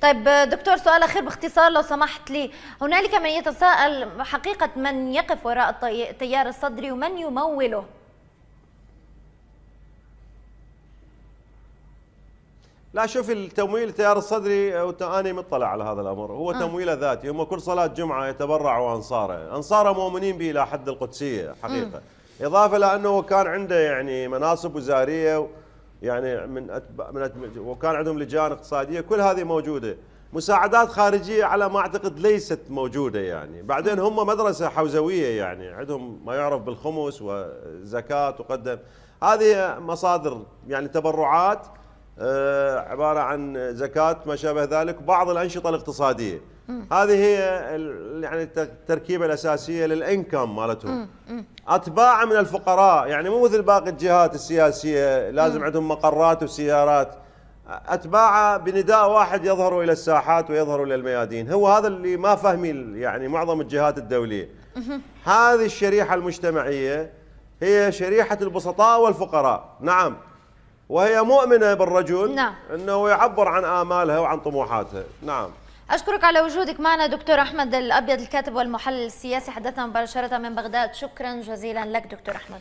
طيب دكتور، سؤال أخير باختصار لو سمحت لي. هنالك من يتساءل حقيقة من يقف وراء التيار الصدري ومن يموله؟ لا، شوف، التيار الصدري أنا مطلع على هذا الأمر، هو تمويله ذاتي. هم كل صلاة جمعة يتبرعوا أنصاره مؤمنين به إلى حد القدسية حقيقة. إضافة لأنه كان عنده يعني مناصب وزارية، يعني وكان عندهم لجان اقتصادية، كل هذه موجودة. مساعدات خارجية على ما أعتقد ليست موجودة يعني. بعدين هم مدرسة حوزوية، يعني عندهم ما يعرف بالخمس وزكاة تقدم. هذه مصادر يعني تبرعات، عبارة عن زكاة ما شابه ذلك، بعض الأنشطة الاقتصادية. هذه هي يعني التركيبة الأساسية للإنكم مالتهم. أتباع من الفقراء، يعني مو مثل باقي الجهات السياسية لازم عندهم مقرات وسيارات. أتباع بنداء واحد يظهروا إلى الساحات ويظهروا إلى الميادين. هو هذا اللي ما فهمي يعني معظم الجهات الدولية. هذه الشريحة المجتمعية هي شريحة البسطاء والفقراء، نعم، وهي مؤمنة بالرجل، نعم، أنه يعبر عن آمالها وعن طموحاتها. نعم. أشكرك على وجودك معنا دكتور أحمد الأبيض، الكاتب والمحلل السياسي، حدثنا مباشرة من بغداد. شكرا جزيلا لك دكتور أحمد.